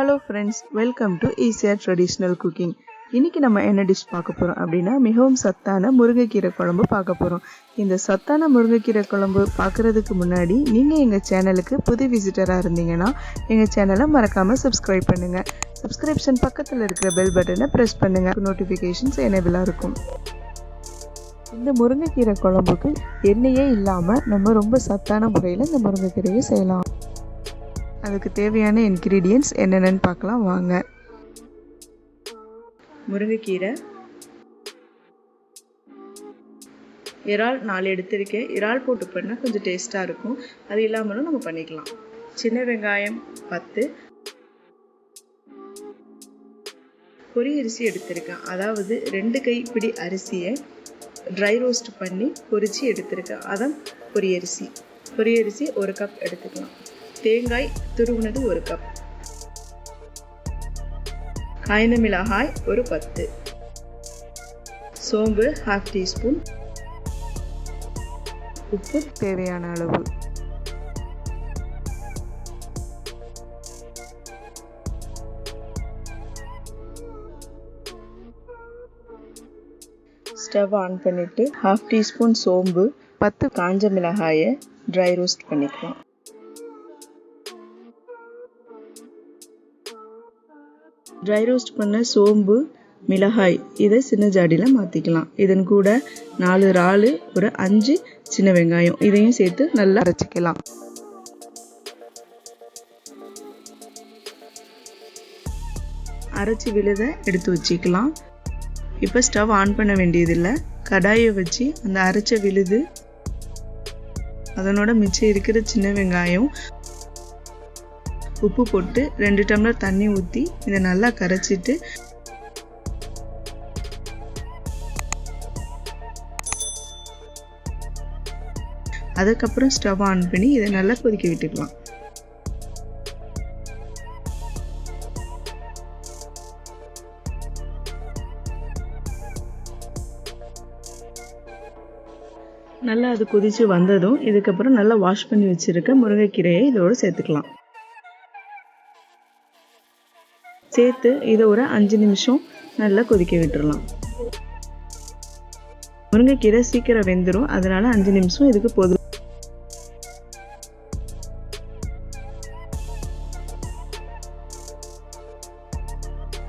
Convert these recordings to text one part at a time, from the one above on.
Hello friends, welcome to easier traditional cooking. இன்னைக்கு நம்ம என்ன டிஷ் பார்க்க போறோம் அப்படினா மிகவும் சத்தான முருங்கைக்கீரை குழம்பு பார்க்க போறோம். இந்த சத்தான முருங்கைக்கீரை குழம்பு பார்க்கிறதுக்கு முன்னாடி நீங்க எங்க சேனலுக்கு புது விசிட்டரா இருந்தீங்கன்னா எங்க சேனலை மறக்காம subscribe பண்ணுங்க. Subscription பக்கத்துல இருக்கிற bell பட்டனை press பண்ணுங்க. notifications enable இருக்கும். இந்த முருங்கைக்கீரை குழம்புக்கு எண்ணெயே இல்லாம நம்ம ரொம்ப சத்தான முறையில் இந்த முருங்கைக்கீரையை செய்யலாம். அதுக்கு தேவையான இன்கிரீடியன்ட்ஸ் என்னென்னு பார்க்கலாம் வாங்க. முருங்கைக்கீரை, இறால் 4 எடுத்திருக்கேன். இறால் போட்டு பண்ணால் கொஞ்சம் டேஸ்ட்டாக இருக்கும். அது இல்லாமலும் நம்ம பண்ணிக்கலாம். சின்ன வெங்காயம் 10, பொரி அரிசி எடுத்திருக்கேன். அதாவது 2 கைப்பிடி அரிசியை ட்ரை ரோஸ்ட் பண்ணி பொரிச்சு எடுத்திருக்கேன். அதான் பொரியரிசி. பொரியரிசி 1 கப் எடுத்துக்கலாம். தேங்காய் துருவினது 1 கப், காய்ந்த மிளகாய் ஒரு 10, சோம்பு 1/2 டீஸ்பூன், உப்பு தேவையான அளவு. ஸ்டவ் ஆன் பண்ணிட்டு 1/2 டீஸ்பூன் சோம்பு, 10 காஞ்ச மிளகாயை ட்ரை ரோஸ்ட் பண்ணிக்கலாம். ட்ரை ரோஸ்ட் பண்ண சோம்பு, மிளகாய் இதை சின்ன ஜாடியில் மாற்றிக்கலாம். இதன் கூட 4 இறால், ஒரு 5 சின்ன வெங்காயம் இதையும் சேர்த்து நல்லா அரைச்சிக்கலாம். அரைச்சி விழுதை எடுத்து வச்சுக்கலாம். இப்போ ஸ்டவ் ஆன் பண்ண வேண்டியதில்லை. கடாயை வச்சு அந்த அரைச்ச விழுது, அதனோட மிச்சம் இருக்கிற சின்ன வெங்காயம், உப்பு போட்டு 2 டம்ளர் தண்ணி ஊற்றி இதை நல்லா கரைச்சிட்டு அதுக்கப்புறம் ஸ்டவ் ஆன் பண்ணி இதை நல்லா கொதிக்க விட்டுக்கலாம். நல்லா அது கொதிச்சு வந்ததும் இதுக்கப்புறம் நல்லா வாஷ் பண்ணி வச்சிருக்க முருங்கைக்கீரையை இதோடு சேர்த்துக்கலாம். சேர்த்து இதை ஒரு 5 நிமிஷம் நல்லா கொதிக்க விட்டுறலாம். முருங்கைக்கீரை சீக்கிரம் வெந்துடும், அதனால 5 நிமிஷம் இதுக்கு போதும்.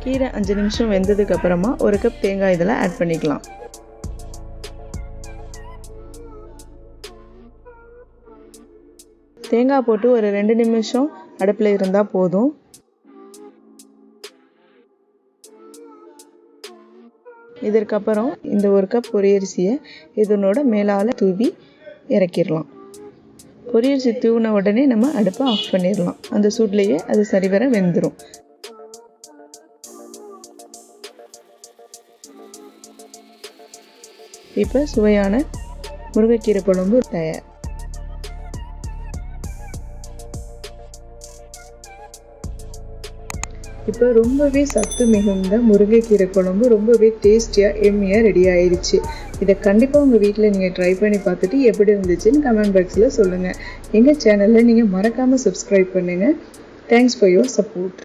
கீரை 5 நிமிஷம் வெந்ததுக்கு அப்புறமா 1 கப் தேங்காய் இதில் ஆட் பண்ணிக்கலாம். தேங்காய் போட்டு ஒரு 2 நிமிஷம் அடுப்பில் இருந்தால் போதும். இதற்கப்புறம் இந்த 1 கப் பொரியரிசியை இதனோட மேலால் தூவி இறக்கிடலாம். பொரியரிசி தூவின உடனே நம்ம அடுப்பை ஆஃப் பண்ணிடலாம். அந்த சூட்லேயே அது சரிவர வெந்துடும். இப்போ சுவையான முருங்கைக்கீரை குழம்பு தயார். இப்போ ரொம்பவே சத்து மிகுந்த முருங்கைக்கீரை குழம்பு ரொம்பவே டேஸ்டியாக எம்மியாக ரெடி ஆயிடுச்சு. இதை கண்டிப்பாக உங்கள் வீட்டில் நீங்கள் ட்ரை பண்ணி பார்த்துட்டு எப்படி இருந்துச்சுன்னு கமெண்ட் பாக்ஸில் சொல்லுங்கள். எங்கள் சேனலில் நீங்கள் மறக்காமல் சப்ஸ்கிரைப் பண்ணுங்கள். Thanks for your support.